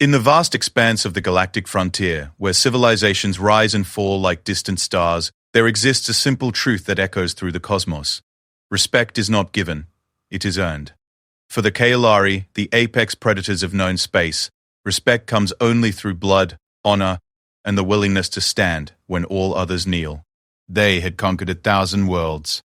In the vast expanse of the galactic frontier, where civilizations rise and fall like distant stars, there exists a simple truth that echoes through the cosmos. Respect is not given, it is earned. For the Kaolari, the apex predators of known space, respect comes only through blood, honor, and the willingness to stand when all others kneel. They had conquered 1,000 worlds.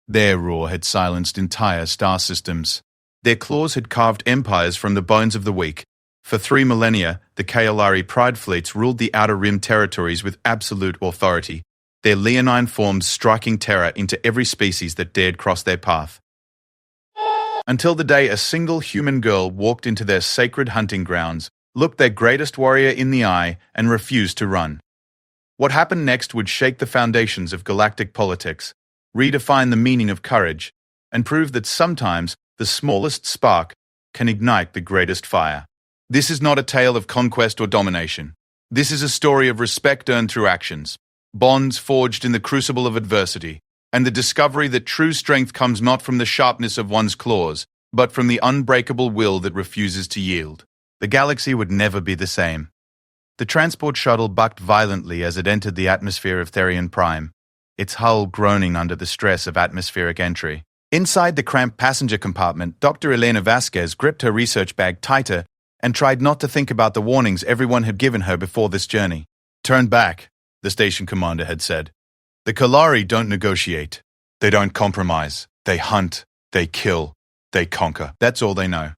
Their roar had silenced entire star systems. Their claws had carved empires from the bones of the weak. For 3 millennia, the Kaolari pride fleets ruled the Outer Rim territories with absolute authority, their leonine forms striking terror into every species that dared cross their path. Until the day a single human girl walked into their sacred hunting grounds, looked their greatest warrior in the eye, and refused to run. What happened next would shake the foundations of galactic politics, redefine the meaning of courage, and prove that sometimes the smallest spark can ignite the greatest fire. This is not a tale of conquest or domination. This is a story of respect earned through actions, bonds forged in the crucible of adversity, and the discovery that true strength comes not from the sharpness of one's claws, but from the unbreakable will that refuses to yield. The galaxy would never be the same. The transport shuttle bucked violently as it entered the atmosphere of Therian Prime, its hull groaning under the stress of atmospheric entry. Inside the cramped passenger compartment, Dr. Elena Vasquez gripped her research bag tighter and tried not to think about the warnings everyone had given her before this journey. "Turn back," the station commander had said. "The Kalari don't negotiate. They don't compromise. They hunt, they kill, they conquer. That's all they know."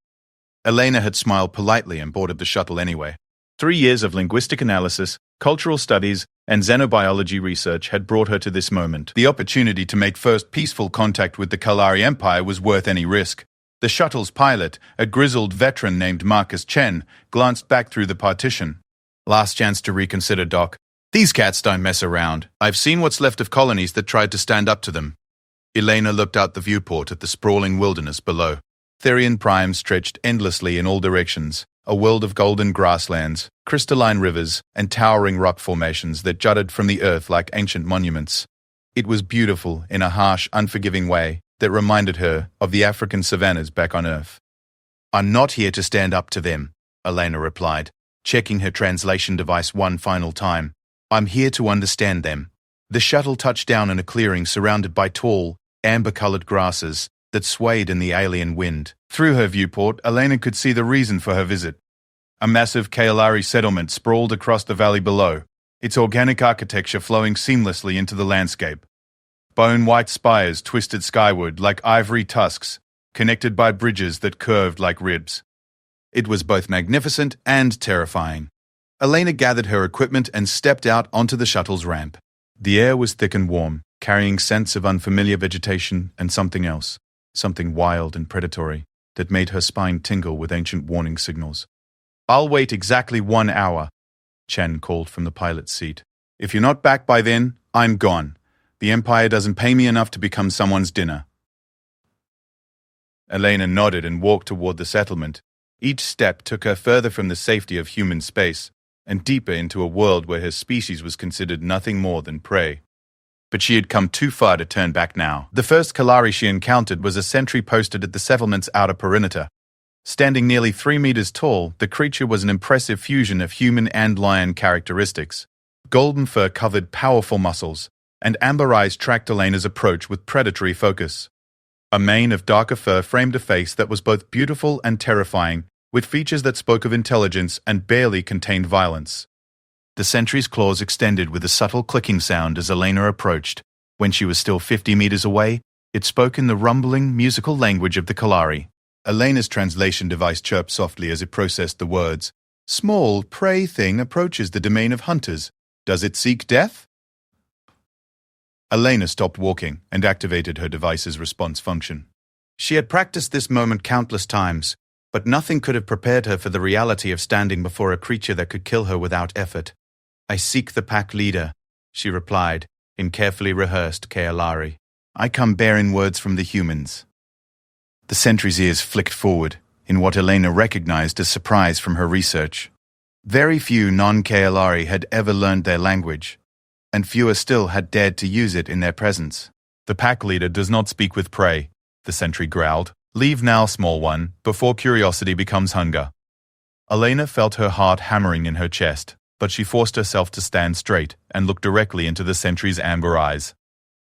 Elena had smiled politely and boarded the shuttle anyway. 3 years of linguistic analysis, cultural studies, and xenobiology research had brought her to this moment. The opportunity to make first peaceful contact with the Kalari Empire was worth any risk. The shuttle's pilot, a grizzled veteran named Marcus Chen, glanced back through the partition. "Last chance to reconsider, Doc. These cats don't mess around. I've seen what's left of colonies that tried to stand up to them." Elena looked out the viewport at the sprawling wilderness below. Therian Prime stretched endlessly in all directions, a world of golden grasslands, crystalline rivers, and towering rock formations that jutted from the earth like ancient monuments. It was beautiful in a harsh, unforgiving way that reminded her of the African savannas back on Earth. "I'm not here to stand up to them," Elena replied, checking her translation device one final time. "I'm here to understand them." The shuttle touched down in a clearing surrounded by tall, amber-colored grasses that swayed in the alien wind. Through her viewport, Elena could see the reason for her visit. A massive Kaolari settlement sprawled across the valley below, its organic architecture flowing seamlessly into the landscape. Bone-white spires twisted skyward like ivory tusks, connected by bridges that curved like ribs. It was both magnificent and terrifying. Elena gathered her equipment and stepped out onto the shuttle's ramp. The air was thick and warm, carrying scents of unfamiliar vegetation and something else, something wild and predatory, that made her spine tingle with ancient warning signals. "I'll wait exactly 1 hour," Chen called from the pilot's seat. "If you're not back by then, I'm gone. The Empire doesn't pay me enough to become someone's dinner." Elena nodded and walked toward the settlement. Each step took her further from the safety of human space and deeper into a world where her species was considered nothing more than prey. But she had come too far to turn back now. The first Kalari she encountered was a sentry posted at the settlement's outer perimeter. Standing nearly 3 meters tall, the creature was an impressive fusion of human and lion characteristics. Golden fur covered powerful muscles, and amber eyes tracked Elena's approach with predatory focus. A mane of darker fur framed a face that was both beautiful and terrifying, with features that spoke of intelligence and barely contained violence. The sentry's claws extended with a subtle clicking sound as Elena approached. When she was still 50 meters away, it spoke in the rumbling, musical language of the Kalari. Elena's translation device chirped softly as it processed the words. "Small, prey thing approaches the domain of hunters. Does it seek death?" Elena stopped walking and activated her device's response function. She had practiced this moment countless times, but nothing could have prepared her for the reality of standing before a creature that could kill her without effort. "I seek the pack leader," she replied, in carefully rehearsed Kaolari. "I come bearing words from the humans." The sentry's ears flicked forward, in what Elena recognized as surprise from her research. Very few non-Kaolari had ever learned their language, and fewer still had dared to use it in their presence. "The pack leader does not speak with prey," the sentry growled. "Leave now, small one, before curiosity becomes hunger." Elena felt her heart hammering in her chest, but she forced herself to stand straight and look directly into the sentry's amber eyes.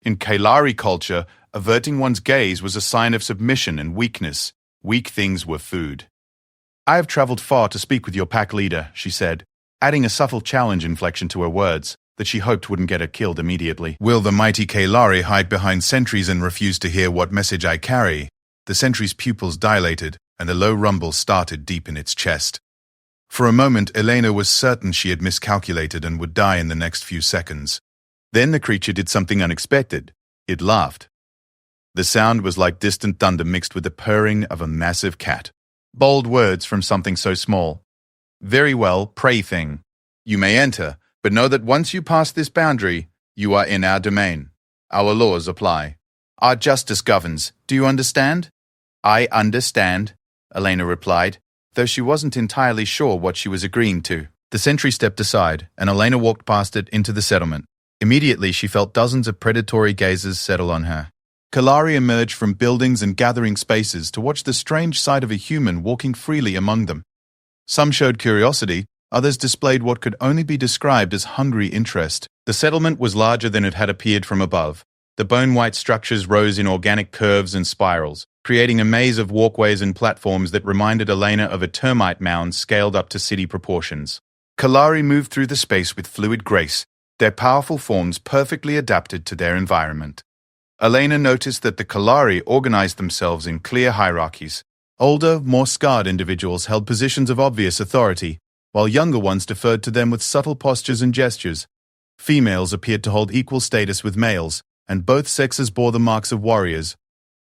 In Kailari culture, averting one's gaze was a sign of submission and weakness. Weak things were food. "I have traveled far to speak with your pack leader," she said, adding a subtle challenge inflection to her words that she hoped wouldn't get her killed immediately. "Will the mighty Kailari hide behind sentries and refuse to hear what message I carry?" The sentry's pupils dilated, and a low rumble started deep in its chest. For a moment, Elena was certain she had miscalculated and would die in the next few seconds. Then the creature did something unexpected. It laughed. The sound was like distant thunder mixed with the purring of a massive cat. Bold words from something so small. "Very well, prey thing. You may enter, but know that once you pass this boundary, you are in our domain. Our laws apply. Our justice governs. Do you understand?" "I understand," Elena replied, though she wasn't entirely sure what she was agreeing to. The sentry stepped aside, and Elena walked past it into the settlement. Immediately, she felt dozens of predatory gazes settle on her. Kalari emerged from buildings and gathering spaces to watch the strange sight of a human walking freely among them. Some showed curiosity, others displayed what could only be described as hungry interest. The settlement was larger than it had appeared from above. The bone-white structures rose in organic curves and spirals, creating a maze of walkways and platforms that reminded Elena of a termite mound scaled up to city proportions. Kalari moved through the space with fluid grace, their powerful forms perfectly adapted to their environment. Elena noticed that the Kalari organized themselves in clear hierarchies. Older, more scarred individuals held positions of obvious authority, while younger ones deferred to them with subtle postures and gestures. Females appeared to hold equal status with males, and both sexes bore the marks of warriors.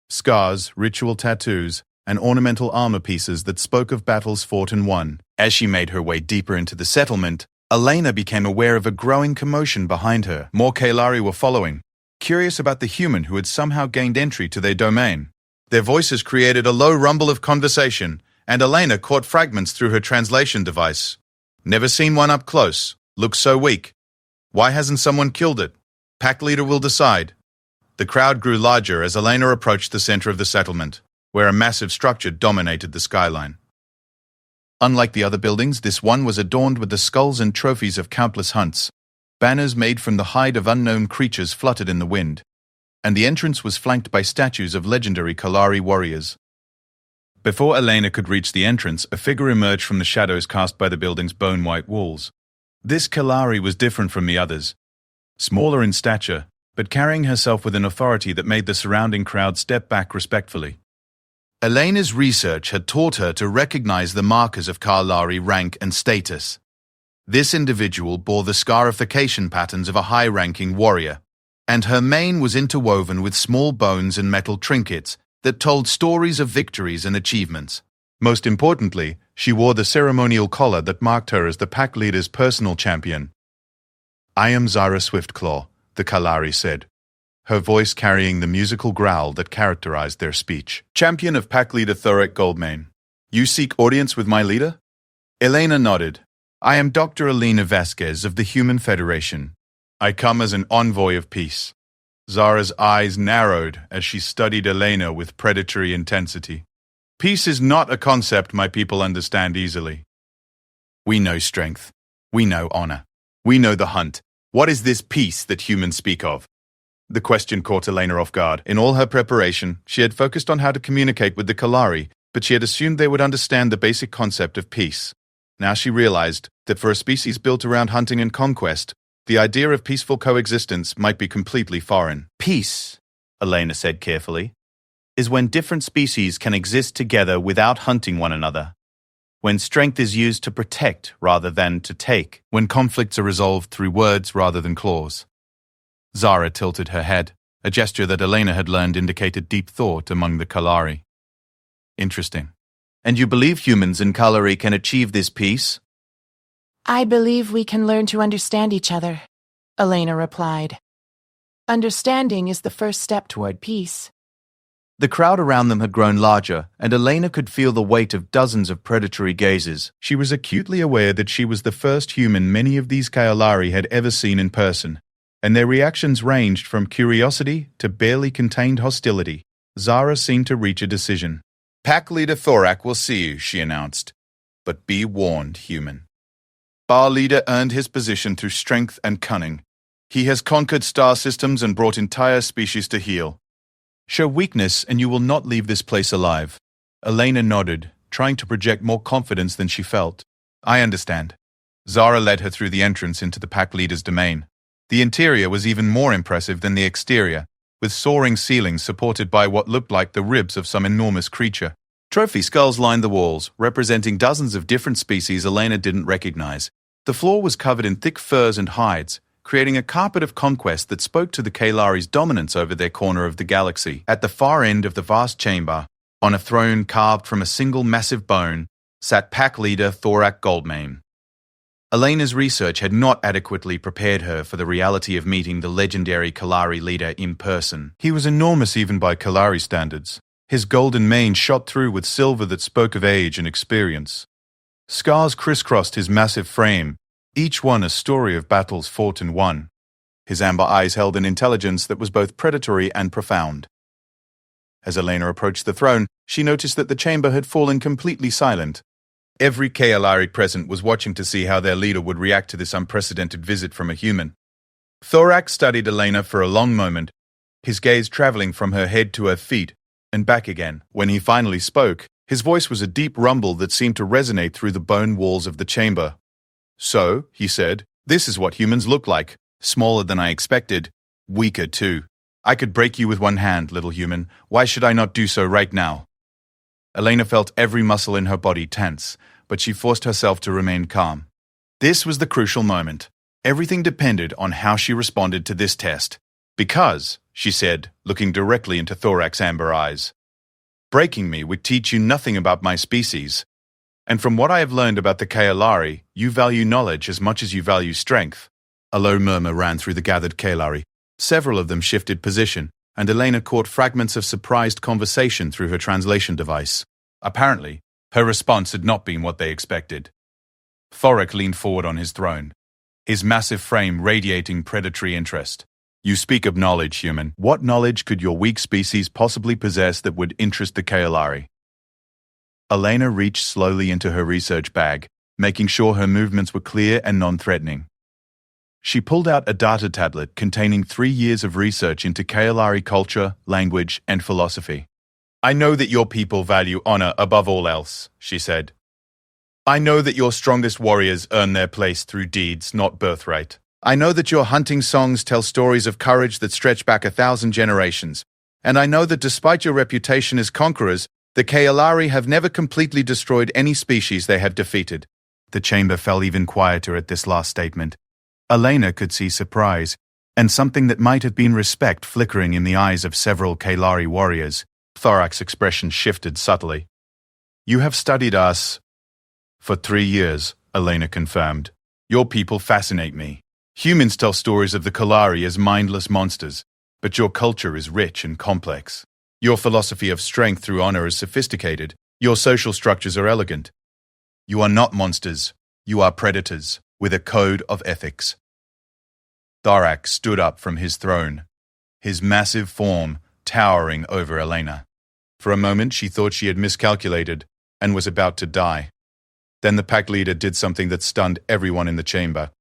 Scars, ritual tattoos, and ornamental armor pieces that spoke of battles fought and won. As she made her way deeper into the settlement, Elena became aware of a growing commotion behind her. More Kailari were following, curious about the human who had somehow gained entry to their domain. Their voices created a low rumble of conversation, and Elena caught fragments through her translation device. "Never seen one up close. Looks so weak. Why hasn't someone killed it? Pack leader will decide." The crowd grew larger as Elena approached the center of the settlement, where a massive structure dominated the skyline. Unlike the other buildings, this one was adorned with the skulls and trophies of countless hunts. Banners made from the hide of unknown creatures fluttered in the wind, and the entrance was flanked by statues of legendary Kalari warriors. Before Elena could reach the entrance, a figure emerged from the shadows cast by the building's bone-white walls. This Kalari was different from the others. Smaller in stature, but carrying herself with an authority that made the surrounding crowd step back respectfully. Elena's research had taught her to recognize the markers of Kalari rank and status. This individual bore the scarification patterns of a high-ranking warrior, and her mane was interwoven with small bones and metal trinkets that told stories of victories and achievements. Most importantly, she wore the ceremonial collar that marked her as the pack leader's personal champion. "I am Zara Swiftclaw," the Kalari said, her voice carrying the musical growl that characterized their speech. "Champion of pack leader Thorek Goldmane. You seek audience with my leader?" Elena nodded. "I am Dr. Elena Vasquez of the Human Federation. I come as an envoy of peace." Zara's eyes narrowed as she studied Elena with predatory intensity. "Peace is not a concept my people understand easily. We know strength. We know honor. We know the hunt. What is this peace that humans speak of?" The question caught Elena off guard. In all her preparation, she had focused on how to communicate with the Kalari, but she had assumed they would understand the basic concept of peace. Now she realized that for a species built around hunting and conquest, the idea of peaceful coexistence might be completely foreign. "Peace," Elena said carefully, "is when different species can exist together without hunting one another. When strength is used to protect rather than to take. When conflicts are resolved through words rather than claws." Zara tilted her head, a gesture that Elena had learned indicated deep thought among the Kalari. "Interesting. And you believe humans and Kalari can achieve this peace?" "I believe we can learn to understand each other," Elena replied. "Understanding is the first step toward peace." The crowd around them had grown larger, and Elena could feel the weight of dozens of predatory gazes. She was acutely aware that she was the first human many of these Kalari had ever seen in person, and their reactions ranged from curiosity to barely contained hostility. Zara seemed to reach a decision. "Pack leader Thorak will see you," she announced. But be warned, human. Our leader earned his position through strength and cunning. He has conquered star systems and brought entire species to heel. Show weakness and you will not leave this place alive. Elena nodded, trying to project more confidence than she felt. I understand. Zara led her through the entrance into the pack leader's domain. The interior was even more impressive than the exterior, with soaring ceilings supported by what looked like the ribs of some enormous creature. Trophy skulls lined the walls, representing dozens of different species Elena didn't recognize. The floor was covered in thick furs and hides, creating a carpet of conquest that spoke to the Kaelari's dominance over their corner of the galaxy. At the far end of the vast chamber, on a throne carved from a single massive bone, sat pack leader Thorak Goldmane. Elena's research had not adequately prepared her for the reality of meeting the legendary Kalari leader in person. He was enormous even by Kalari standards. His golden mane shot through with silver that spoke of age and experience. Scars crisscrossed his massive frame, each one a story of battles fought and won. His amber eyes held an intelligence that was both predatory and profound. As Elena approached the throne, she noticed that the chamber had fallen completely silent. Every Kaelari present was watching to see how their leader would react to this unprecedented visit from a human. Thorak studied Elena for a long moment, his gaze traveling from her head to her feet and back again. When he finally spoke, his voice was a deep rumble that seemed to resonate through the bone walls of the chamber. So, he said, this is what humans look like. Smaller than I expected. Weaker, too. I could break you with one hand, little human. Why should I not do so right now? Elena felt every muscle in her body tense, but she forced herself to remain calm. This was the crucial moment. Everything depended on how she responded to this test. Because, she said, looking directly into Thorak's amber eyes, breaking me would teach you nothing about my species. And from what I have learned about the Kaelari, you value knowledge as much as you value strength. A low murmur ran through the gathered Kaelari. Several of them shifted position, and Elena caught fragments of surprised conversation through her translation device. Apparently, her response had not been what they expected. Thorak leaned forward on his throne, his massive frame radiating predatory interest. You speak of knowledge, human. What knowledge could your weak species possibly possess that would interest the Kaelari? Elena reached slowly into her research bag, making sure her movements were clear and non-threatening. She pulled out a data tablet containing 3 years of research into Kaelari culture, language, and philosophy. I know that your people value honor above all else, she said. I know that your strongest warriors earn their place through deeds, not birthright. I know that your hunting songs tell stories of courage that stretch back 1,000 generations. And I know that despite your reputation as conquerors, the Kaelari have never completely destroyed any species they have defeated. The chamber fell even quieter at this last statement. Elena could see surprise, and something that might have been respect flickering in the eyes of several Kaelari warriors. Thorak's expression shifted subtly. You have studied us for 3 years, Elena confirmed. Your people fascinate me. Humans tell stories of the Kalari as mindless monsters, but your culture is rich and complex. Your philosophy of strength through honor is sophisticated. Your social structures are elegant. You are not monsters. You are predators, with a code of ethics. Thorak stood up from his throne, his massive form towering over Elena. For a moment she thought she had miscalculated and was about to die. Then the pack leader did something that stunned everyone in the chamber.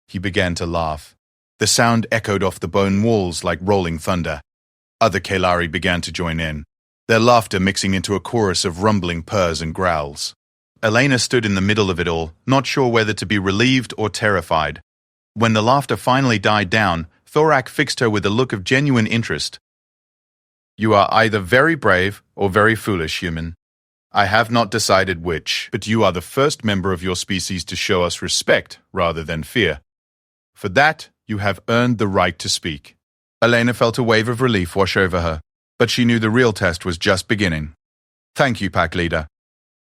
He began to laugh. The sound echoed off the bone walls like rolling thunder. Other Kaelari began to join in, their laughter mixing into a chorus of rumbling purrs and growls. Elena stood in the middle of it all, not sure whether to be relieved or terrified. When the laughter finally died down, Thorak fixed her with a look of genuine interest. You are either very brave or very foolish, human. I have not decided which, but you are the first member of your species to show us respect rather than fear. For that, you have earned the right to speak. Elena felt a wave of relief wash over her, but she knew the real test was just beginning. Thank you, pack leader.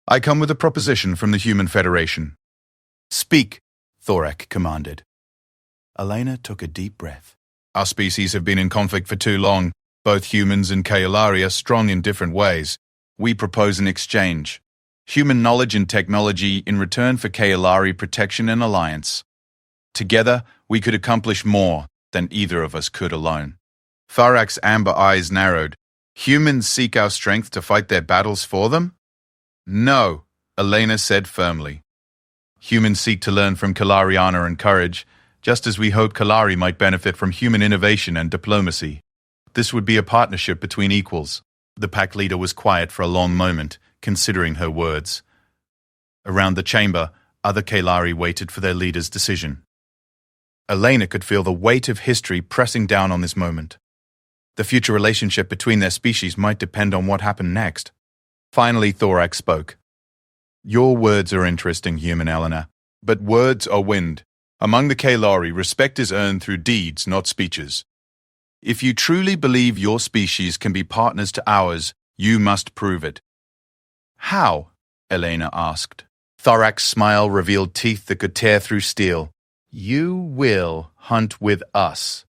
I come with a proposition from the Human Federation. Speak, Thorak commanded. Elena took a deep breath. Our species have been in conflict for too long. Both humans and Kaelari are strong in different ways. We propose an exchange. Human knowledge and technology in return for Kaelari protection and alliance. Together, we could accomplish more than either of us could alone. Thorak's amber eyes narrowed. Humans seek our strength to fight their battles for them? No, Elena said firmly. Humans seek to learn from Kalari honor and courage, just as we hope Kalari might benefit from human innovation and diplomacy. This would be a partnership between equals. The pack leader was quiet for a long moment, considering her words. Around the chamber, other Kalari waited for their leader's decision. Elena could feel the weight of history pressing down on this moment. The future relationship between their species might depend on what happened next. Finally, Thorak spoke. Your words are interesting, human Elena, but words are wind. Among the Kalari, respect is earned through deeds, not speeches. If you truly believe your species can be partners to ours, you must prove it. How? Elena asked. Thorak's smile revealed teeth that could tear through steel. You will hunt with us.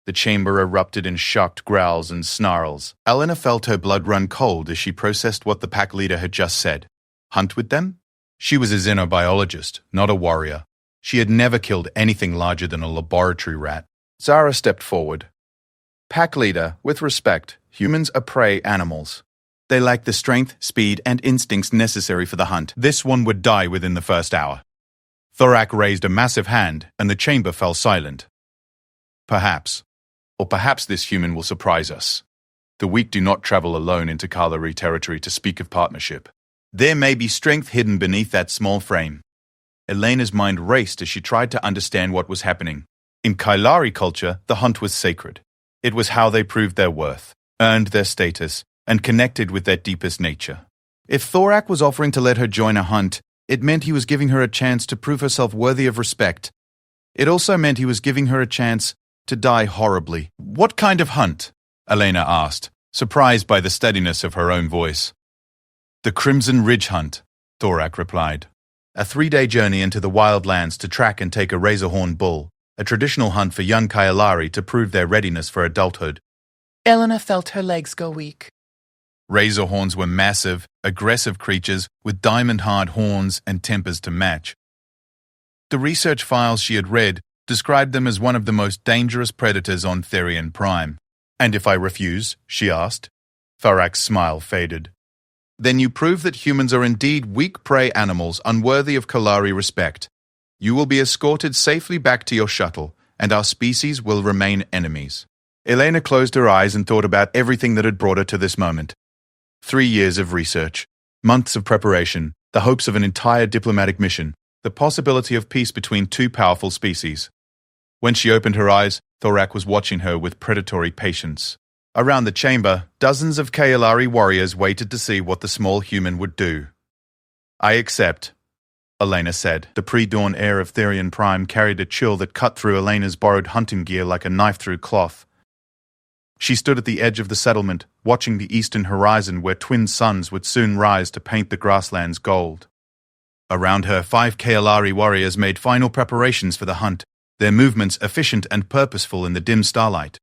The chamber erupted in shocked growls and snarls. Elena felt her blood run cold as she processed what the pack leader had just said. Hunt with them? She was a xenobiologist, not a warrior. She had never killed anything larger than a laboratory rat. Zara stepped forward. Pack leader, with respect, humans are prey animals. They lack the strength, speed, and instincts necessary for the hunt. This one would die within the first hour. Thorak raised a massive hand, and the chamber fell silent. Perhaps. Or perhaps this human will surprise us. The weak do not travel alone into Kalari territory to speak of partnership. There may be strength hidden beneath that small frame. Elena's mind raced as she tried to understand what was happening. In Kalari culture, the hunt was sacred. It was how they proved their worth, earned their status, and connected with their deepest nature. If Thorak was offering to let her join a hunt, it meant he was giving her a chance to prove herself worthy of respect. It also meant he was giving her a chance to die horribly. What kind of hunt? Elena asked, surprised by the steadiness of her own voice. The Crimson Ridge Hunt, Thorak replied. A 3-day journey into the wildlands to track and take a razorhorn bull, a traditional hunt for young Kalari to prove their readiness for adulthood. Elena felt her legs go weak. Razorhorns were massive, aggressive creatures with diamond-hard horns and tempers to match. The research files she had read described them as one of the most dangerous predators on Therian Prime. And if I refuse? She asked. Thorak's smile faded. Then you prove that humans are indeed weak prey animals unworthy of Kalari respect. You will be escorted safely back to your shuttle, and our species will remain enemies. Elena closed her eyes and thought about everything that had brought her to this moment. 3 years of research, months of preparation, the hopes of an entire diplomatic mission, the possibility of peace between two powerful species. When she opened her eyes, Thorak was watching her with predatory patience. Around the chamber, dozens of Kalari warriors waited to see what the small human would do. I accept, Elena said. The pre-dawn air of Therian Prime carried a chill that cut through Elena's borrowed hunting gear like a knife through cloth. She stood at the edge of the settlement, watching the eastern horizon where twin suns would soon rise to paint the grasslands gold. Around her, 5 Kalari warriors made final preparations for the hunt, their movements efficient and purposeful in the dim starlight.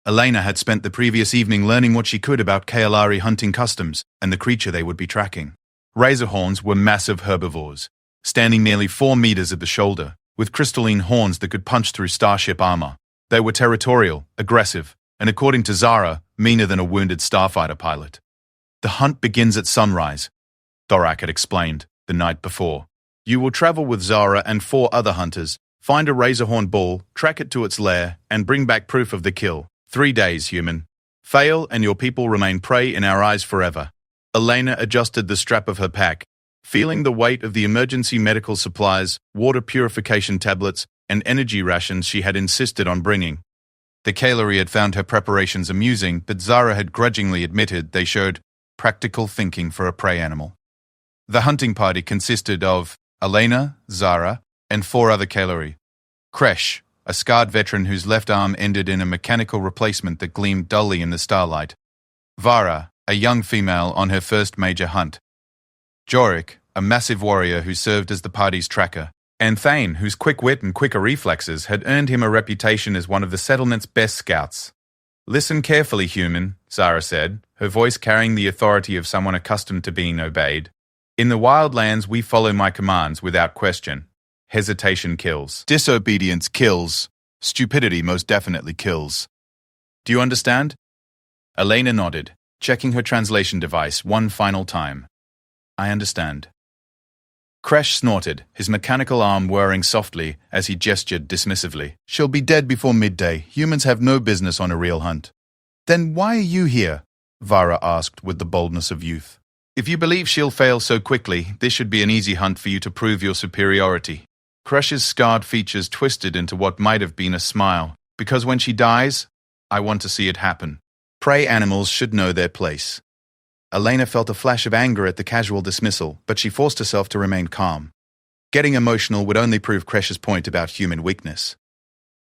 Elena had spent the previous evening learning what she could about Kalari hunting customs and the creature they would be tracking. Razorhorns were massive herbivores, standing nearly 4 meters at the shoulder, with crystalline horns that could punch through starship armor. They were territorial, aggressive, and according to Zara, meaner than a wounded starfighter pilot. The hunt begins at sunrise, Thorak had explained the night before. You will travel with Zara and 4 other hunters, find a razorhorn bull, track it to its lair, and bring back proof of the kill. 3 days, human. Fail, and your people remain prey in our eyes forever. Elena adjusted the strap of her pack, feeling the weight of the emergency medical supplies, water purification tablets, and energy rations she had insisted on bringing. The Kalari had found her preparations amusing, but Zara had grudgingly admitted they showed practical thinking for a prey animal. The hunting party consisted of Elena, Zara, and 4 other Kalari. Kresh, a scarred veteran whose left arm ended in a mechanical replacement that gleamed dully in the starlight. Vara, a young female on her first major hunt. Jorik, a massive warrior who served as the party's tracker. And Thane, whose quick wit and quicker reflexes had earned him a reputation as one of the settlement's best scouts. Listen carefully, human, Zara said, her voice carrying the authority of someone accustomed to being obeyed. In the wildlands, we follow my commands without question. Hesitation kills. Disobedience kills. Stupidity most definitely kills. Do you understand? Elena nodded, checking her translation device one final time. I understand. Kresh snorted, his mechanical arm whirring softly as he gestured dismissively. She'll be dead before midday. Humans have no business on a real hunt. Then why are you here? Vara asked with the boldness of youth. If you believe she'll fail so quickly, this should be an easy hunt for you to prove your superiority. Kresh's scarred features twisted into what might have been a smile. Because when she dies, I want to see it happen. Prey animals should know their place. Elena felt a flash of anger at the casual dismissal, but she forced herself to remain calm. Getting emotional would only prove Kresh's point about human weakness.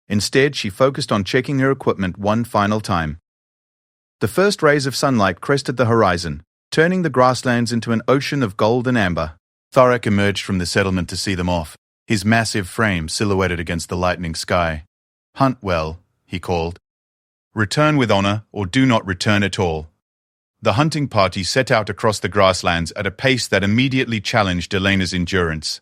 Instead, she focused on checking her equipment one final time. The first rays of sunlight crested the horizon, turning the grasslands into an ocean of gold and amber. Thorek emerged from the settlement to see them off, his massive frame silhouetted against the lightening sky. Hunt well, he called. Return with honor, or do not return at all. The hunting party set out across the grasslands at a pace that immediately challenged Elena's endurance.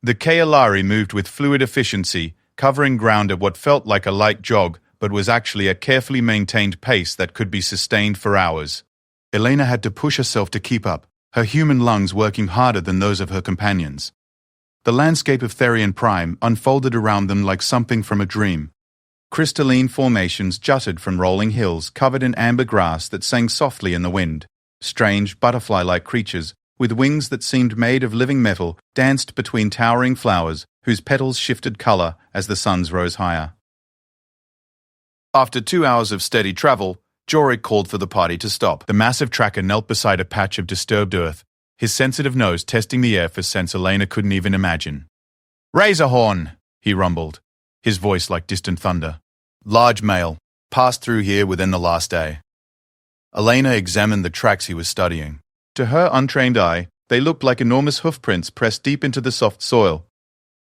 The Kaelari moved with fluid efficiency, covering ground at what felt like a light jog, but was actually a carefully maintained pace that could be sustained for hours. Elena had to push herself to keep up, her human lungs working harder than those of her companions. The landscape of Therian Prime unfolded around them like something from a dream. Crystalline formations jutted from rolling hills covered in amber grass that sang softly in the wind. Strange, butterfly-like creatures, with wings that seemed made of living metal, danced between towering flowers, whose petals shifted color as the suns rose higher. After 2 hours of steady travel, Jorik called for the party to stop. The massive tracker knelt beside a patch of disturbed earth, his sensitive nose testing the air for scents Elena couldn't even imagine. Razorhorn, he rumbled, his voice like distant thunder. Large male, passed through here within the last day. Elena examined the tracks he was studying. To her untrained eye, they looked like enormous hoofprints pressed deep into the soft soil.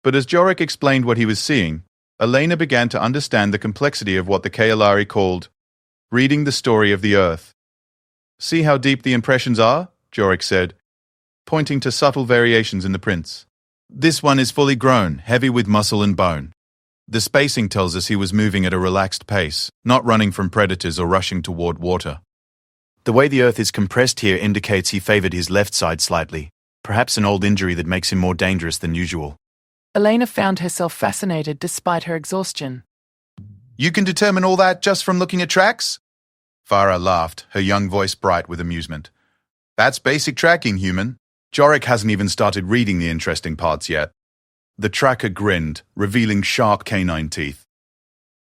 But as Jorik explained what he was seeing, Elena began to understand the complexity of what the Kaelari called reading the story of the Earth. See how deep the impressions are? Jorik said, pointing to subtle variations in the prints. This one is fully grown, heavy with muscle and bone. The spacing tells us he was moving at a relaxed pace, not running from predators or rushing toward water. The way the earth is compressed here indicates he favored his left side slightly, perhaps an old injury that makes him more dangerous than usual. Elena found herself fascinated despite her exhaustion. You can determine all that just from looking at tracks? Farah laughed, her young voice bright with amusement. That's basic tracking, human. Jorik hasn't even started reading the interesting parts yet. The tracker grinned, revealing sharp canine teeth.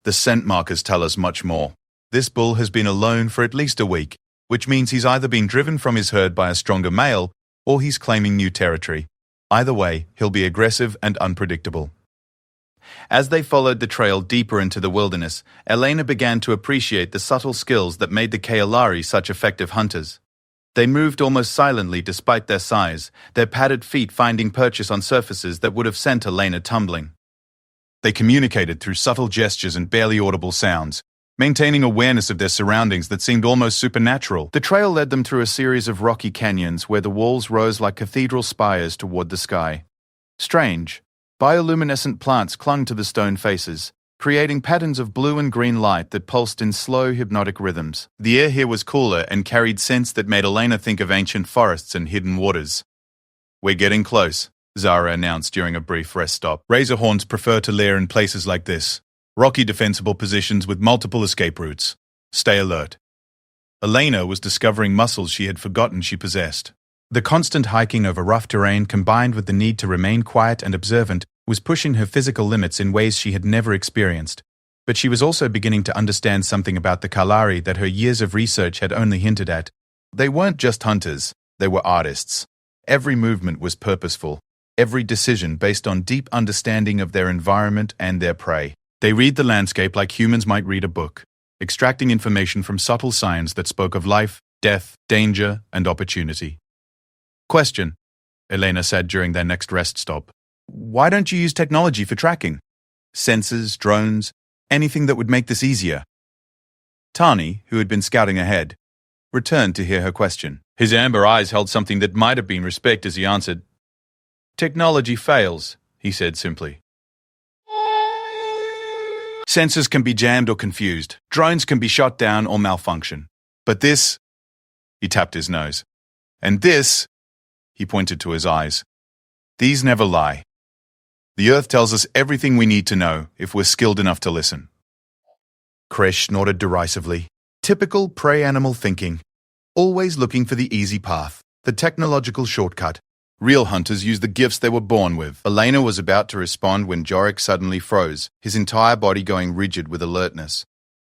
The scent markers tell us much more. This bull has been alone for at least a week, which means he's either been driven from his herd by a stronger male, or he's claiming new territory. Either way, he'll be aggressive and unpredictable. As they followed the trail deeper into the wilderness, Elena began to appreciate the subtle skills that made the Kaelari such effective hunters. They moved almost silently despite their size, their padded feet finding purchase on surfaces that would have sent Elena tumbling. They communicated through subtle gestures and barely audible sounds, maintaining awareness of their surroundings that seemed almost supernatural. The trail led them through a series of rocky canyons where the walls rose like cathedral spires toward the sky. Strange, bioluminescent plants clung to the stone faces, creating patterns of blue and green light that pulsed in slow, hypnotic rhythms. The air here was cooler and carried scents that made Elena think of ancient forests and hidden waters. We're getting close, Zara announced during a brief rest stop. Razorhorns prefer to lair in places like this, rocky defensible positions with multiple escape routes. Stay alert. Elena was discovering muscles she had forgotten she possessed. The constant hiking over rough terrain combined with the need to remain quiet and observant was pushing her physical limits in ways she had never experienced. But she was also beginning to understand something about the Kalari that her years of research had only hinted at. They weren't just hunters, they were artists. Every movement was purposeful, every decision based on deep understanding of their environment and their prey. They read the landscape like humans might read a book, extracting information from subtle signs that spoke of life, death, danger, and opportunity. Question, Elena said during their next rest stop. Why don't you use technology for tracking? Sensors, drones, anything that would make this easier? Tani, who had been scouting ahead, returned to hear her question. His amber eyes held something that might have been respect as he answered. Technology fails, he said simply. Sensors can be jammed or confused. Drones can be shot down or malfunction. But this, he tapped his nose. And this, He pointed to his eyes. These never lie. The Earth tells us everything we need to know if we're skilled enough to listen. Kresh nodded derisively. Typical prey animal thinking. Always looking for the easy path, the technological shortcut. Real hunters use the gifts they were born with. Elena was about to respond when Jorik suddenly froze, his entire body going rigid with alertness.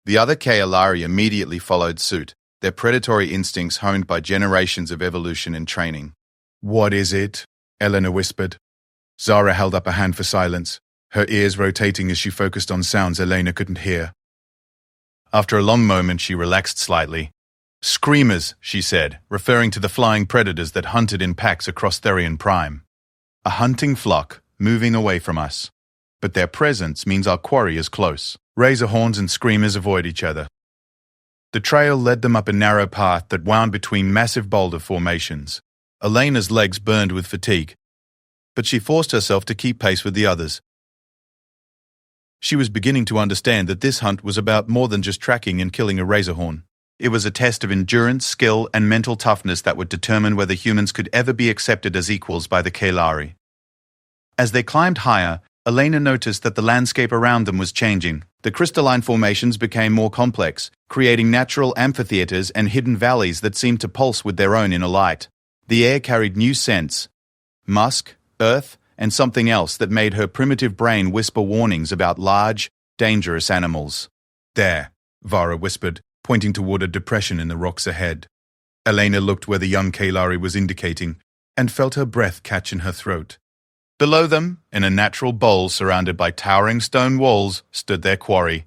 The other Kaelari immediately followed suit, their predatory instincts honed by generations of evolution and training. "What is it?" Elena whispered. Zara held up a hand for silence, her ears rotating as she focused on sounds Elena couldn't hear. After a long moment, she relaxed slightly. "Screamers," she said, referring to the flying predators that hunted in packs across Therian Prime. "A hunting flock, moving away from us. But their presence means our quarry is close. Razor horns and screamers avoid each other." The trail led them up a narrow path that wound between massive boulder formations. Elena's legs burned with fatigue, but she forced herself to keep pace with the others. She was beginning to understand that this hunt was about more than just tracking and killing a razorhorn. It was a test of endurance, skill, and mental toughness that would determine whether humans could ever be accepted as equals by the Kaelari. As they climbed higher, Elena noticed that the landscape around them was changing. The crystalline formations became more complex, creating natural amphitheaters and hidden valleys that seemed to pulse with their own inner light. The air carried new scents: musk, earth, and something else that made her primitive brain whisper warnings about large, dangerous animals. "There," Vara whispered, pointing toward a depression in the rocks ahead. Elena looked where the young Kaelari was indicating, and felt her breath catch in her throat. Below them, in a natural bowl surrounded by towering stone walls, stood their quarry.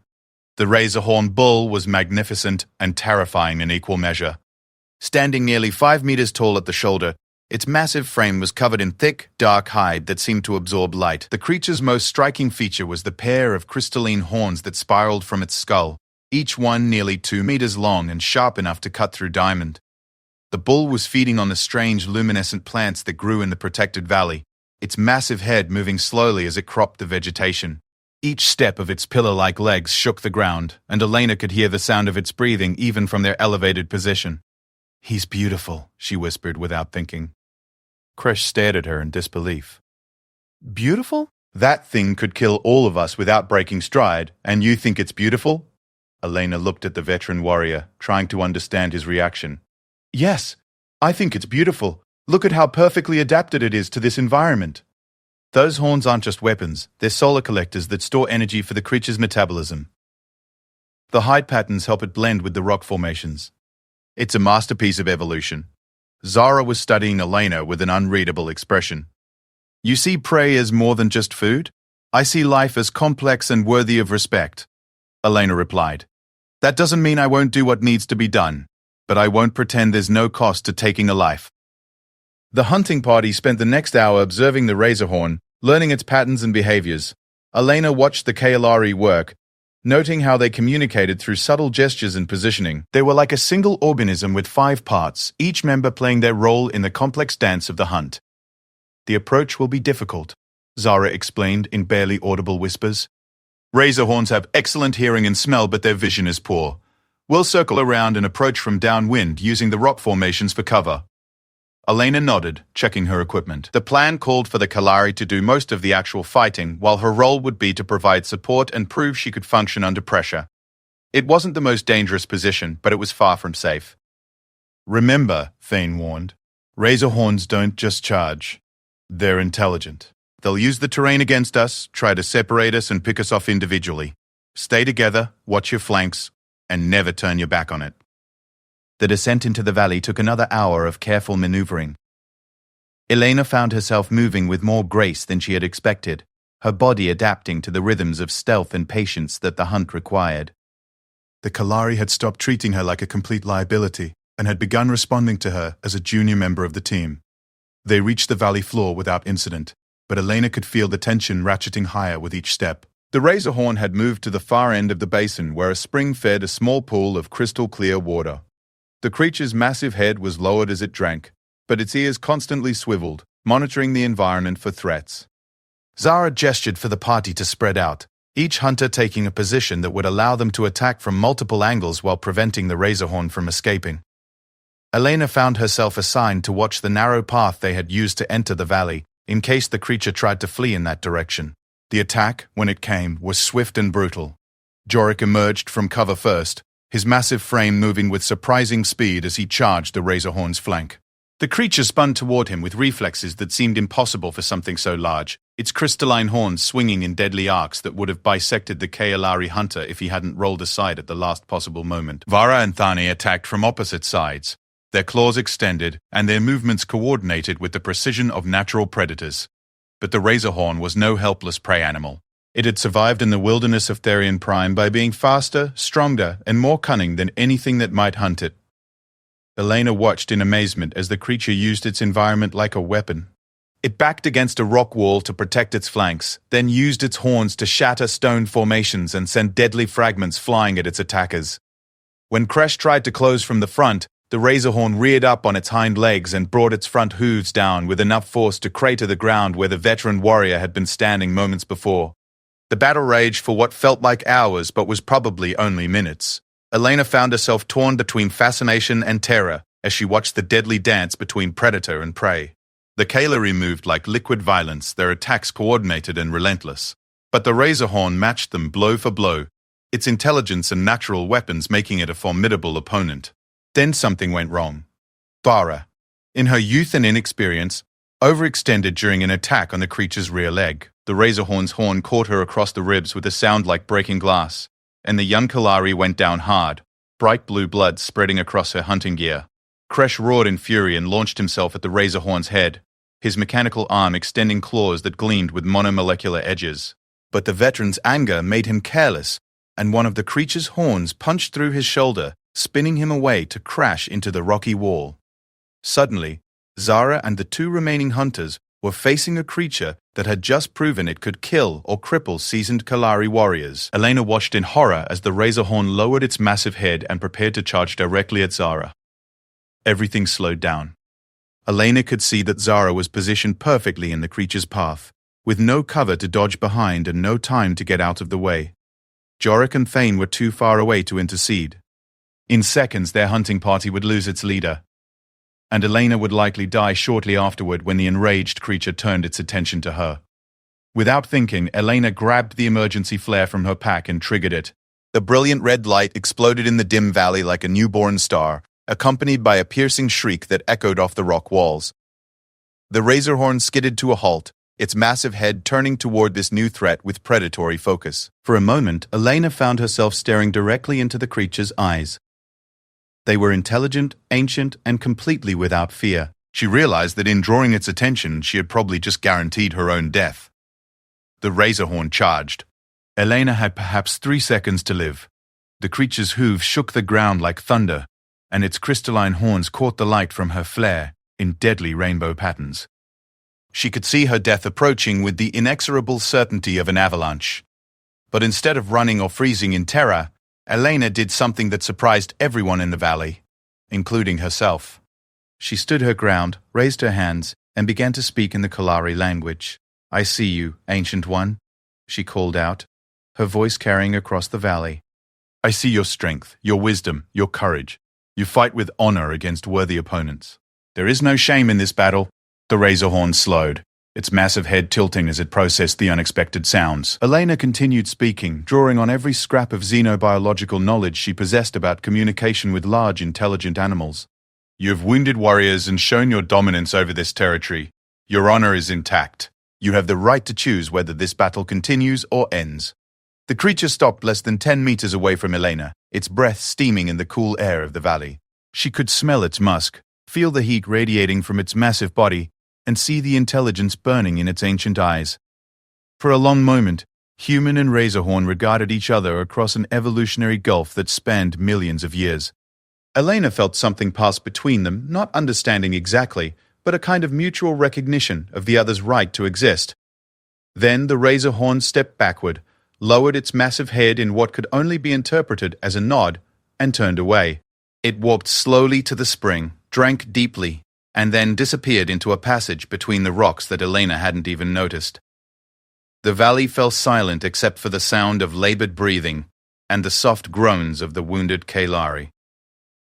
The razorhorn bull was magnificent and terrifying in equal measure. Standing nearly 5 meters tall at the shoulder, its massive frame was covered in thick, dark hide that seemed to absorb light. The creature's most striking feature was the pair of crystalline horns that spiraled from its skull, each one nearly 2 meters long and sharp enough to cut through diamond. The bull was feeding on the strange luminescent plants that grew in the protected valley, its massive head moving slowly as it cropped the vegetation. Each step of its pillar-like legs shook the ground, and Elena could hear the sound of its breathing even from their elevated position. "He's beautiful," she whispered without thinking. Kresh stared at her in disbelief. "Beautiful? That thing could kill all of us without breaking stride, and you think it's beautiful?" Elena looked at the veteran warrior, trying to understand his reaction. "Yes, I think it's beautiful. Look at how perfectly adapted it is to this environment. Those horns aren't just weapons, they're solar collectors that store energy for the creature's metabolism. The hide patterns help it blend with the rock formations. It's a masterpiece of evolution." Zara was studying Elena with an unreadable expression. "You see prey as more than just food? I see life as complex and worthy of respect," Elena replied. "That doesn't mean I won't do what needs to be done, but I won't pretend there's no cost to taking a life." The hunting party spent the next hour observing the razorhorn, learning its patterns and behaviors. Elena watched the Kaelari work, noting how they communicated through subtle gestures and positioning. They were like a single organism with 5 parts, each member playing their role in the complex dance of the hunt. "The approach will be difficult," Zara explained in barely audible whispers. "Razorhorns have excellent hearing and smell, but their vision is poor. We'll circle around and approach from downwind using the rock formations for cover." Elena nodded, checking her equipment. The plan called for the Kalari to do most of the actual fighting, while her role would be to provide support and prove she could function under pressure. It wasn't the most dangerous position, but it was far from safe. "Remember," Thane warned, "razorhorns don't just charge. They're intelligent. They'll use the terrain against us, try to separate us and pick us off individually. Stay together, watch your flanks, and never turn your back on it." The descent into the valley took another hour of careful maneuvering. Elena found herself moving with more grace than she had expected, her body adapting to the rhythms of stealth and patience that the hunt required. The Kalari had stopped treating her like a complete liability and had begun responding to her as a junior member of the team. They reached the valley floor without incident, but Elena could feel the tension ratcheting higher with each step. The razorhorn had moved to the far end of the basin where a spring fed a small pool of crystal-clear water. The creature's massive head was lowered as it drank, but its ears constantly swiveled, monitoring the environment for threats. Zara gestured for the party to spread out, each hunter taking a position that would allow them to attack from multiple angles while preventing the razorhorn from escaping. Elena found herself assigned to watch the narrow path they had used to enter the valley, in case the creature tried to flee in that direction. The attack, when it came, was swift and brutal. Jorik emerged from cover first, his massive frame moving with surprising speed as he charged the Razorhorn's flank. The creature spun toward him with reflexes that seemed impossible for something so large, its crystalline horns swinging in deadly arcs that would have bisected the Kaelari hunter if he hadn't rolled aside at the last possible moment. Vara and Thani attacked from opposite sides, their claws extended and their movements coordinated with the precision of natural predators. But the Razorhorn was no helpless prey animal. It had survived in the wilderness of Therian Prime by being faster, stronger, and more cunning than anything that might hunt it. Elena watched in amazement as the creature used its environment like a weapon. It backed against a rock wall to protect its flanks, then used its horns to shatter stone formations and send deadly fragments flying at its attackers. When Kresh tried to close from the front, the Razorhorn reared up on its hind legs and brought its front hooves down with enough force to crater the ground where the veteran warrior had been standing moments before. The battle raged for what felt like hours but was probably only minutes. Elena found herself torn between fascination and terror as she watched the deadly dance between predator and prey. The Kaelari moved like liquid violence, their attacks coordinated and relentless. But the Razorhorn matched them blow for blow, its intelligence and natural weapons making it a formidable opponent. Then something went wrong. Vara, in her youth and inexperience, overextended during an attack on the creature's rear leg. The Razorhorn's horn caught her across the ribs with a sound like breaking glass, and the young Kalari went down hard, bright blue blood spreading across her hunting gear. Kresh roared in fury and launched himself at the Razorhorn's head, his mechanical arm extending claws that gleamed with monomolecular edges. But the veteran's anger made him careless, and one of the creature's horns punched through his shoulder, spinning him away to crash into the rocky wall. Suddenly, Zara and the two remaining hunters were facing a creature that had just proven it could kill or cripple seasoned Kalari warriors. Elena watched in horror as the Razorhorn lowered its massive head and prepared to charge directly at Zara. Everything slowed down. Elena could see that Zara was positioned perfectly in the creature's path, with no cover to dodge behind and no time to get out of the way. Jorik and Thane were too far away to intercede. In seconds, their hunting party would lose its leader, and Elena would likely die shortly afterward when the enraged creature turned its attention to her. Without thinking, Elena grabbed the emergency flare from her pack and triggered it. The brilliant red light exploded in the dim valley like a newborn star, accompanied by a piercing shriek that echoed off the rock walls. The Razorhorn skidded to a halt, its massive head turning toward this new threat with predatory focus. For a moment, Elena found herself staring directly into the creature's eyes. They were intelligent, ancient, and completely without fear. She realized that in drawing its attention, she had probably just guaranteed her own death. The Razorhorn charged. Elena had perhaps 3 seconds to live. The creature's hooves shook the ground like thunder, and its crystalline horns caught the light from her flare in deadly rainbow patterns. She could see her death approaching with the inexorable certainty of an avalanche. But instead of running or freezing in terror, Elena did something that surprised everyone in the valley, including herself. She stood her ground, raised her hands, and began to speak in the Kalari language. "I see you, Ancient One," she called out, her voice carrying across the valley. "I see your strength, your wisdom, your courage. You fight with honor against worthy opponents. There is no shame in this battle." The Razorhorn slowed, its massive head tilting as it processed the unexpected sounds. Elena continued speaking, drawing on every scrap of xenobiological knowledge she possessed about communication with large, intelligent animals. "You have wounded warriors and shown your dominance over this territory. Your honor is intact. You have the right to choose whether this battle continues or ends." The creature stopped less than 10 meters away from Elena, its breath steaming in the cool air of the valley. She could smell its musk, feel the heat radiating from its massive body, and see the intelligence burning in its ancient eyes. For a long moment, human and Razorhorn regarded each other across an evolutionary gulf that spanned millions of years. Elena felt something pass between them, not understanding exactly, but a kind of mutual recognition of the other's right to exist. Then the Razorhorn stepped backward, lowered its massive head in what could only be interpreted as a nod, and turned away. It walked slowly to the spring, drank deeply, and then disappeared into a passage between the rocks that Elena hadn't even noticed. The valley fell silent except for the sound of labored breathing and the soft groans of the wounded Kaelari.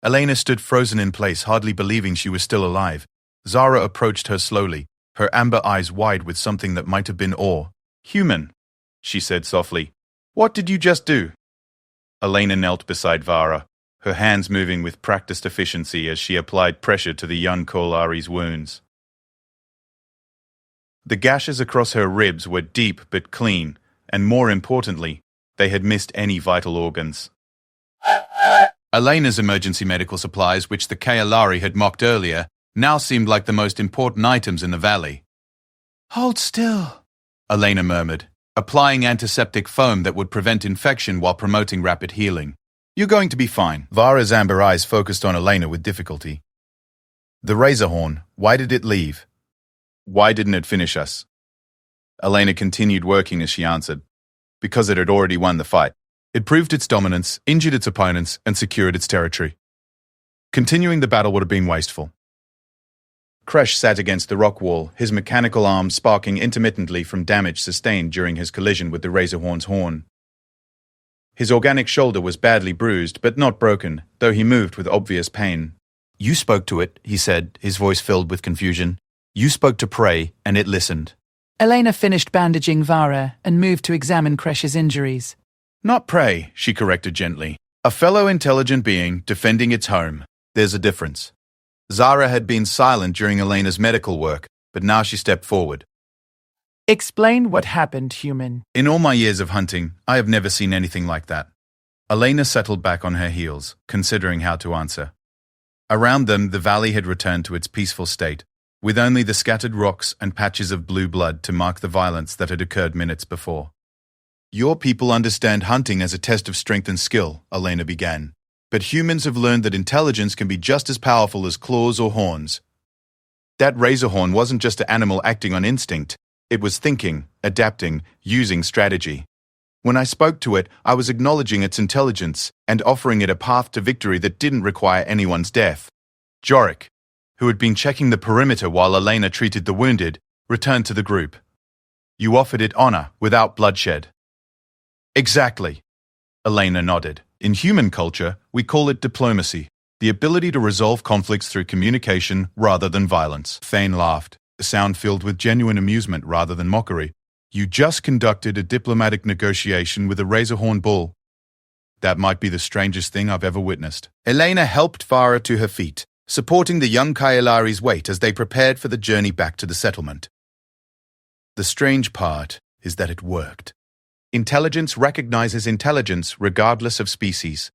Elena stood frozen in place, hardly believing she was still alive. Zara approached her slowly, her amber eyes wide with something that might have been awe. "Human," she said softly. "What did you just do?" Elena knelt beside Vara, her hands moving with practiced efficiency as she applied pressure to the young Kolari's wounds. The gashes across her ribs were deep but clean, and more importantly, they had missed any vital organs. Elena's emergency medical supplies, which the Kaolari had mocked earlier, now seemed like the most important items in the valley. "Hold still," Elena murmured, applying antiseptic foam that would prevent infection while promoting rapid healing. "You're going to be fine." Vara's amber eyes focused on Elena with difficulty. "The razor horn, why did it leave? Why didn't it finish us?" Elena continued working as she answered. "Because it had already won the fight. It proved its dominance, injured its opponents, and secured its territory. Continuing the battle would have been wasteful." Kresh sat against the rock wall, his mechanical arm sparking intermittently from damage sustained during his collision with the Razorhorn's horn. His organic shoulder was badly bruised, but not broken, though he moved with obvious pain. "You spoke to it," he said, his voice filled with confusion. "You spoke to prey, and it listened." Elena finished bandaging Vara and moved to examine Kresh's injuries. "Not prey," she corrected gently. "A fellow intelligent being defending its home. There's a difference." Zara had been silent during Elena's medical work, but now she stepped forward. Explain what happened, human. "In all my years of hunting, I have never seen anything like that." Elena settled back on her heels, considering how to answer. Around them, the valley had returned to its peaceful state, with only the scattered rocks and patches of blue blood to mark the violence that had occurred minutes before. "Your people understand hunting as a test of strength and skill," Elena began. "But humans have learned that intelligence can be just as powerful as claws or horns. That razor horn wasn't just an animal acting on instinct. It was thinking, adapting, using strategy. When I spoke to it, I was acknowledging its intelligence and offering it a path to victory that didn't require anyone's death." Jorik, who had been checking the perimeter while Elena treated the wounded, returned to the group. "You offered it honor without bloodshed." "Exactly," Elena nodded. "In human culture, we call it diplomacy, the ability to resolve conflicts through communication rather than violence." Thane laughed, a sound filled with genuine amusement rather than mockery. "You just conducted a diplomatic negotiation with a razorhorn bull. That might be the strangest thing I've ever witnessed." Elena helped Vara to her feet, supporting the young Kaolari's weight as they prepared for the journey back to the settlement. "The strange part is that it worked. Intelligence recognizes intelligence regardless of species."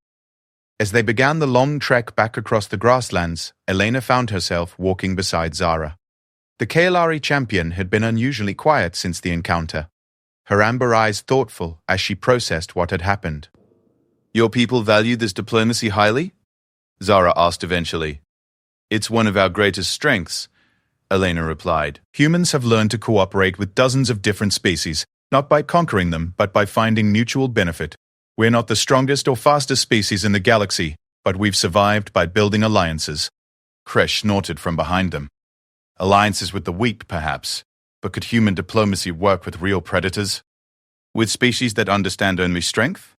As they began the long trek back across the grasslands, Elena found herself walking beside Zara. The Kaolari champion had been unusually quiet since the encounter, her amber eyes thoughtful as she processed what had happened. "Your people value this diplomacy highly?" Zara asked eventually. "It's one of our greatest strengths," Elena replied. "Humans have learned to cooperate with dozens of different species, not by conquering them, but by finding mutual benefit. We're not the strongest or fastest species in the galaxy, but we've survived by building alliances." Kresh snorted from behind them. "Alliances with the weak, perhaps, but could human diplomacy work with real predators? With species that understand only strength?"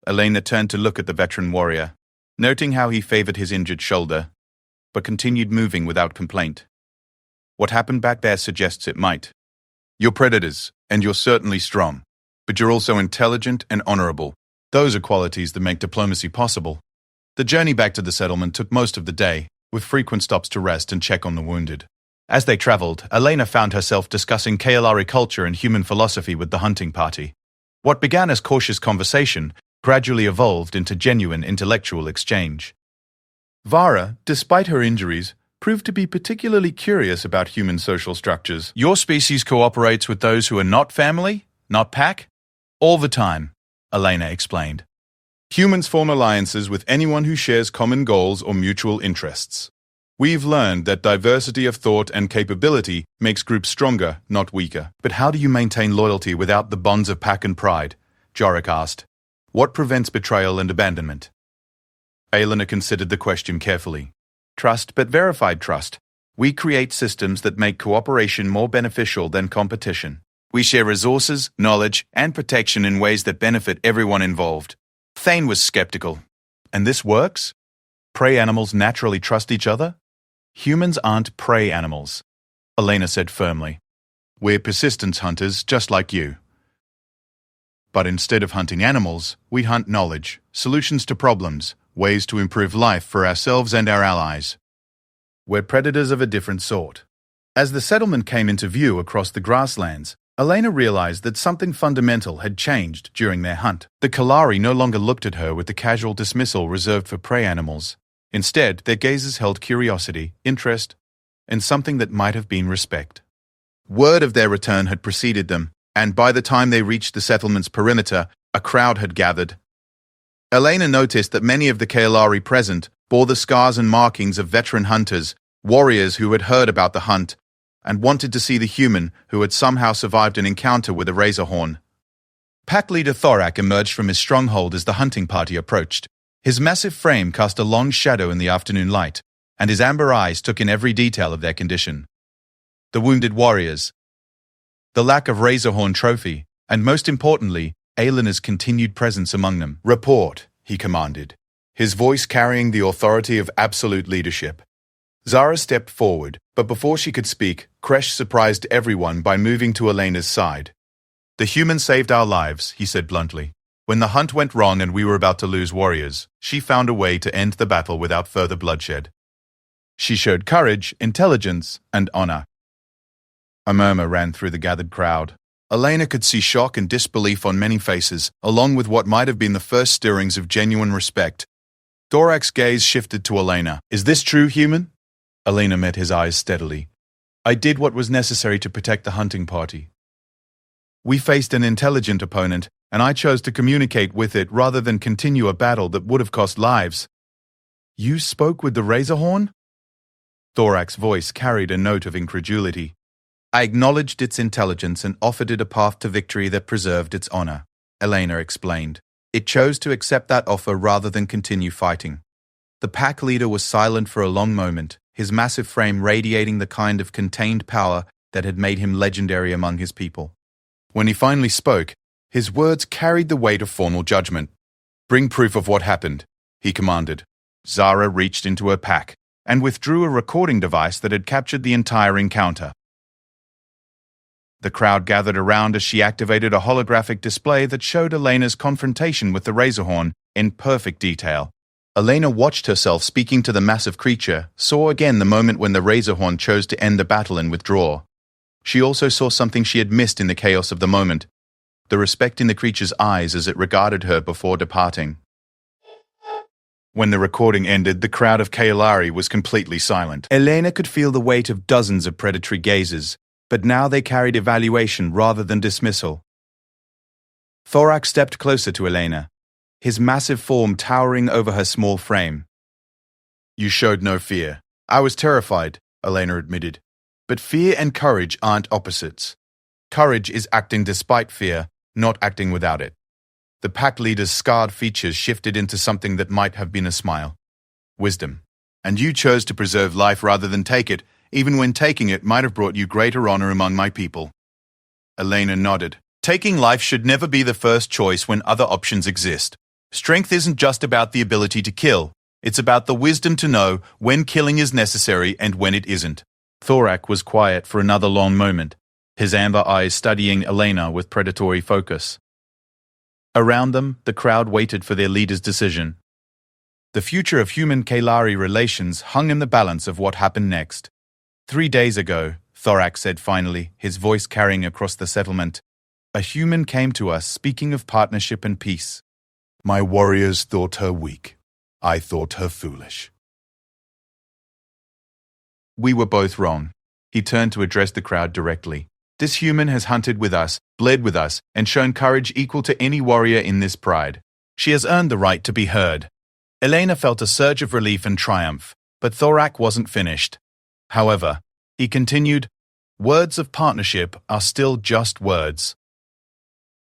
Elena turned to look at the veteran warrior, noting how he favored his injured shoulder, but continued moving without complaint. "What happened back there suggests it might. You're predators, and you're certainly strong, but you're also intelligent and honorable. Those are qualities that make diplomacy possible." The journey back to the settlement took most of the day, with frequent stops to rest and check on the wounded. As they traveled, Elena found herself discussing Kaolari culture and human philosophy with the hunting party. What began as cautious conversation gradually evolved into genuine intellectual exchange. Vara, despite her injuries, proved to be particularly curious about human social structures. "Your species cooperates with those who are not family, not pack? All the time," Elena explained. "Humans form alliances with anyone who shares common goals or mutual interests. We've learned that diversity of thought and capability makes groups stronger, not weaker." "But how do you maintain loyalty without the bonds of pack and pride?" Jorik asked. "What prevents betrayal and abandonment?" Elena considered the question carefully. "Trust, but verified trust. We create systems that make cooperation more beneficial than competition. We share resources, knowledge, and protection in ways that benefit everyone involved." Thane was skeptical. "And this works?" Prey animals naturally trust each other? Humans aren't prey animals, Elena said firmly. We're persistence hunters, just like you. But instead of hunting animals, we hunt knowledge, solutions to problems, ways to improve life for ourselves and our allies. We're predators of a different sort. As the settlement came into view across the grasslands, Elena realized that something fundamental had changed during their hunt. The Kalari no longer looked at her with the casual dismissal reserved for prey animals. Instead, their gazes held curiosity, interest, and something that might have been respect. Word of their return had preceded them, and by the time they reached the settlement's perimeter, a crowd had gathered. Elena noticed that many of the Kalari present bore the scars and markings of veteran hunters, warriors who had heard about the hunt, and wanted to see the human who had somehow survived an encounter with a razorhorn. Pack leader Thorak emerged from his stronghold as the hunting party approached. His massive frame cast a long shadow in the afternoon light, and his amber eyes took in every detail of their condition. The wounded warriors, the lack of razorhorn trophy, and most importantly, Elena's continued presence among them. "Report," he commanded, his voice carrying the authority of absolute leadership. Zara stepped forward, but before she could speak, Kresh surprised everyone by moving to Elena's side. "The human saved our lives," he said bluntly. "When the hunt went wrong and we were about to lose warriors, she found a way to end the battle without further bloodshed. She showed courage, intelligence, and honor." A murmur ran through the gathered crowd. Elena could see shock and disbelief on many faces, along with what might have been the first stirrings of genuine respect. Thorak's gaze shifted to Elena. "Is this true, human?" Elena met his eyes steadily. "I did what was necessary to protect the hunting party. We faced an intelligent opponent, and I chose to communicate with it rather than continue a battle that would have cost lives." "You spoke with the Razorhorn?" Thorak's voice carried a note of incredulity. "I acknowledged its intelligence and offered it a path to victory that preserved its honor," Elena explained. "It chose to accept that offer rather than continue fighting." The pack leader was silent for a long moment, his massive frame radiating the kind of contained power that had made him legendary among his people. When he finally spoke, his words carried the weight of formal judgment. "Bring proof of what happened," he commanded. Zara reached into her pack and withdrew a recording device that had captured the entire encounter. The crowd gathered around as she activated a holographic display that showed Elena's confrontation with the Razorhorn in perfect detail. Elena watched herself speaking to the massive creature, saw again the moment when the Razorhorn chose to end the battle and withdraw. She also saw something she had missed in the chaos of the moment, the respect in the creature's eyes as it regarded her before departing. When the recording ended, the crowd of Kaelari was completely silent. Elena could feel the weight of dozens of predatory gazes, but now they carried evaluation rather than dismissal. Thorak stepped closer to Elena, his massive form towering over her small frame. "You showed no fear. I was terrified," Elena admitted. "But fear and courage aren't opposites. Courage is acting despite fear, not acting without it." The pack leader's scarred features shifted into something that might have been a smile. "Wisdom. And you chose to preserve life rather than take it, even when taking it might have brought you greater honor among my people." Elena nodded. "Taking life should never be the first choice when other options exist. Strength isn't just about the ability to kill. It's about the wisdom to know when killing is necessary and when it isn't." Thorak was quiet for another long moment, his amber eyes studying Elena with predatory focus. Around them, the crowd waited for their leader's decision. The future of human-Kalari relations hung in the balance of what happened next. 3 days ago, Thorak said finally, his voice carrying across the settlement, "A human came to us speaking of partnership and peace. My warriors thought her weak. I thought her foolish. We were both wrong." He turned to address the crowd directly. "This human has hunted with us, bled with us, and shown courage equal to any warrior in this pride. She has earned the right to be heard." Elena felt a surge of relief and triumph, but Thorak wasn't finished. However, he continued, "Words of partnership are still just words.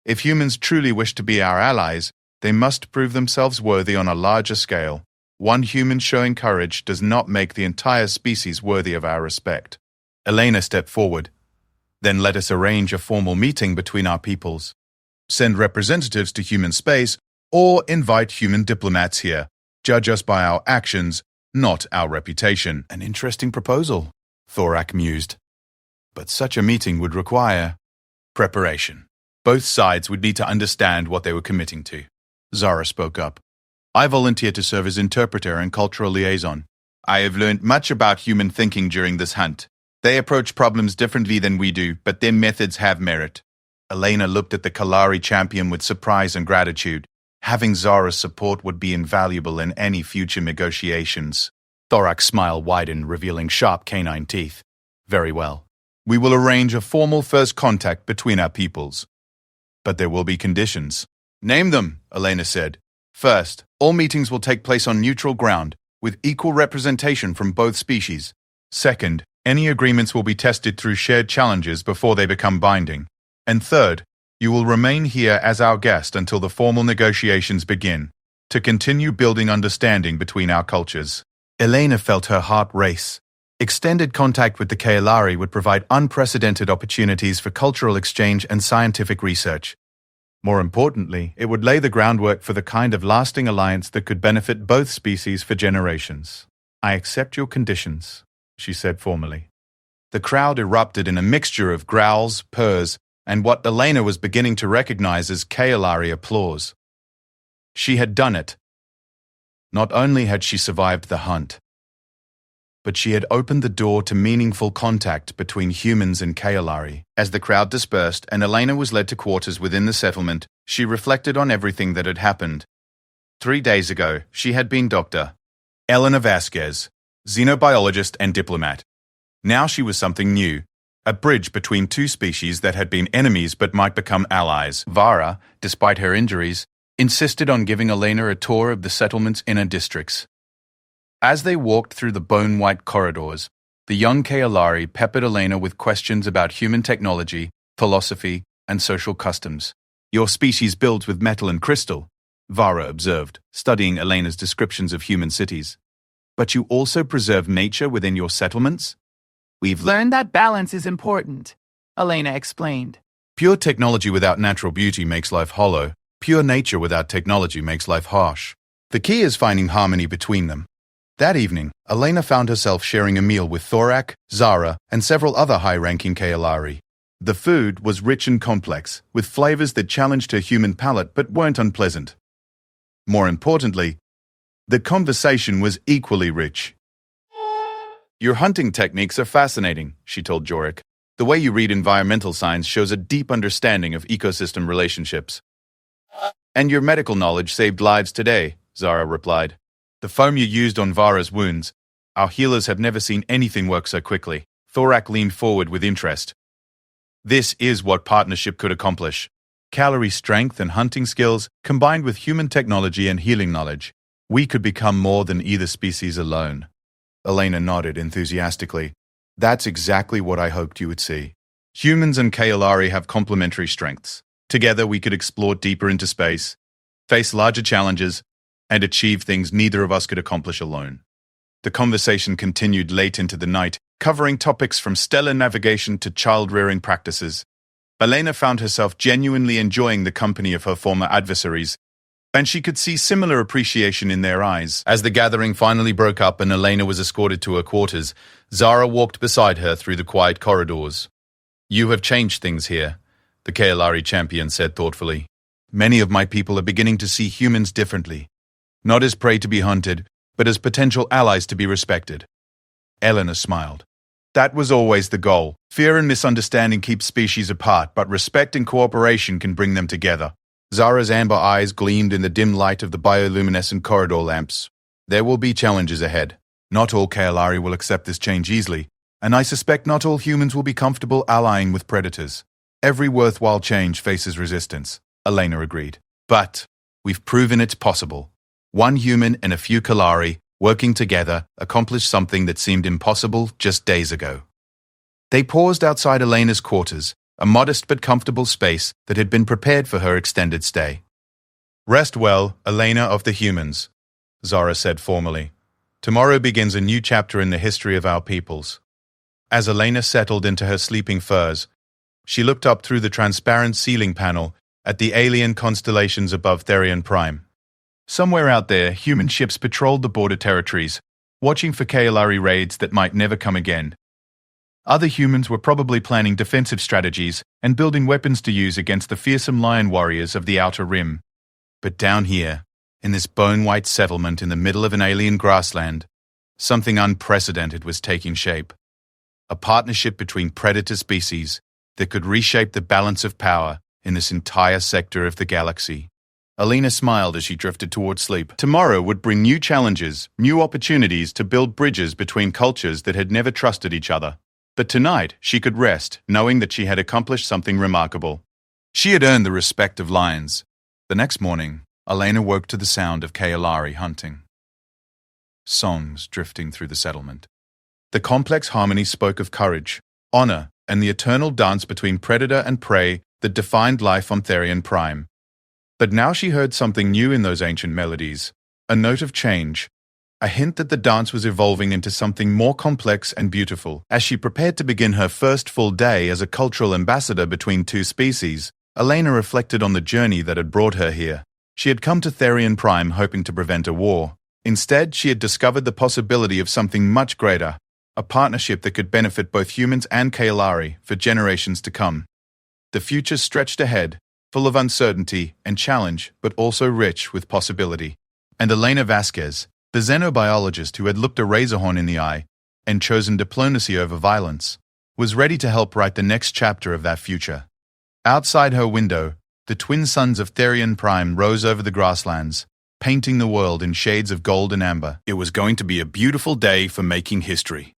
If humans truly wish to be our allies, they must prove themselves worthy on a larger scale. One human showing courage does not make the entire species worthy of our respect." Elena stepped forward. "Then let us arrange a formal meeting between our peoples. Send representatives to human space, or invite human diplomats here. Judge us by our actions, not our reputation. An interesting proposal, Thorak mused. But such a meeting would require preparation. Both sides would need to understand what they were committing to. Zara spoke up. I volunteer to serve as interpreter and cultural liaison. I have learned much about human thinking during this hunt. They approach problems differently than we do, but their methods have merit. Elena looked at the Kalari champion with surprise and gratitude. Having Zara's support would be invaluable in any future negotiations. Thorak's smile widened, revealing sharp canine teeth. Very well. We will arrange a formal first contact between our peoples. But there will be conditions. Name them, Elena said. First, all meetings will take place on neutral ground, with equal representation from both species. Second, any agreements will be tested through shared challenges before they become binding. And third, you will remain here as our guest until the formal negotiations begin, to continue building understanding between our cultures. Elena felt her heart race. Extended contact with the Kaelari would provide unprecedented opportunities for cultural exchange and scientific research. More importantly, it would lay the groundwork for the kind of lasting alliance that could benefit both species for generations. I accept your conditions, she said formally. The crowd erupted in a mixture of growls, purrs, and what Elena was beginning to recognize as Kaelari applause. She had done it. Not only had she survived the hunt, but she had opened the door to meaningful contact between humans and Kaelari. As the crowd dispersed and Elena was led to quarters within the settlement, she reflected on everything that had happened. 3 days ago, she had been Dr. Elena Vasquez, xenobiologist and diplomat. Now she was something new, a bridge between two species that had been enemies but might become allies. Vara, despite her injuries, insisted on giving Elena a tour of the settlement's inner districts. As they walked through the bone-white corridors, the young Kaelari peppered Elena with questions about human technology, philosophy, and social customs. Your species builds with metal and crystal, Vara observed, studying Elena's descriptions of human cities. But you also preserve nature within your settlements? We've Learned that balance is important, Elena explained. Pure technology without natural beauty makes life hollow. Pure nature without technology makes life harsh. The key is finding harmony between them. That evening, Elena found herself sharing a meal with Thorak, Zara, and several other high-ranking Kaelari. The food was rich and complex, with flavors that challenged her human palate but weren't unpleasant. More importantly, the conversation was equally rich. Your hunting techniques are fascinating, she told Jorik. The way you read environmental science shows a deep understanding of ecosystem relationships. And your medical knowledge saved lives today, Zara replied. The foam you used on Vara's wounds, our healers have never seen anything work so quickly. Thorak leaned forward with interest. This is what partnership could accomplish. Calorie strength and hunting skills, combined with human technology and healing knowledge. We could become more than either species alone. Elena nodded enthusiastically. That's exactly what I hoped you would see. Humans and Kaelari have complementary strengths. Together we could explore deeper into space, face larger challenges, and achieve things neither of us could accomplish alone. The conversation continued late into the night, covering topics from stellar navigation to child-rearing practices. Elena found herself genuinely enjoying the company of her former adversaries, and she could see similar appreciation in their eyes. As the gathering finally broke up and Elena was escorted to her quarters, Zara walked beside her through the quiet corridors. You have changed things here, the Kaelari champion said thoughtfully. Many of my people are beginning to see humans differently. Not as prey to be hunted, but as potential allies to be respected. Elena smiled. That was always the goal. Fear and misunderstanding keep species apart, but respect and cooperation can bring them together. Zara's amber eyes gleamed in the dim light of the bioluminescent corridor lamps. There will be challenges ahead. Not all Kaelari will accept this change easily, and I suspect not all humans will be comfortable allying with predators. Every worthwhile change faces resistance, Elena agreed. But we've proven it's possible. One human and a few Kalari, working together, accomplished something that seemed impossible just days ago. They paused outside Elena's quarters, a modest but comfortable space that had been prepared for her extended stay. Rest well, Elena of the humans, Zara said formally. Tomorrow begins a new chapter in the history of our peoples. As Elena settled into her sleeping furs, she looked up through the transparent ceiling panel at the alien constellations above Therion Prime. Somewhere out there, human ships patrolled the border territories, watching for Kaolari raids that might never come again. Other humans were probably planning defensive strategies and building weapons to use against the fearsome lion warriors of the Outer Rim. But down here, in this bone-white settlement in the middle of an alien grassland, something unprecedented was taking shape. A partnership between predator species that could reshape the balance of power in this entire sector of the galaxy. Alina smiled as she drifted towards sleep. Tomorrow would bring new challenges, new opportunities to build bridges between cultures that had never trusted each other. But tonight, she could rest, knowing that she had accomplished something remarkable. She had earned the respect of lions. The next morning, Alina woke to the sound of Kaolari hunting. Songs drifting through the settlement. The complex harmony spoke of courage, honor, and the eternal dance between predator and prey that defined life on Therian Prime. But now she heard something new in those ancient melodies, a note of change, a hint that the dance was evolving into something more complex and beautiful. As she prepared to begin her first full day as a cultural ambassador between two species, Alina reflected on the journey that had brought her here. She had come to Therian Prime hoping to prevent a war. Instead, she had discovered the possibility of something much greater, a partnership that could benefit both humans and Kaolari for generations to come. The future stretched ahead, full of uncertainty and challenge, but also rich with possibility. And Elena Vasquez, the xenobiologist who had looked a razorhorn in the eye and chosen diplomacy over violence, was ready to help write the next chapter of that future. Outside her window, the twin suns of Therian Prime rose over the grasslands, painting the world in shades of gold and amber. It was going to be a beautiful day for making history.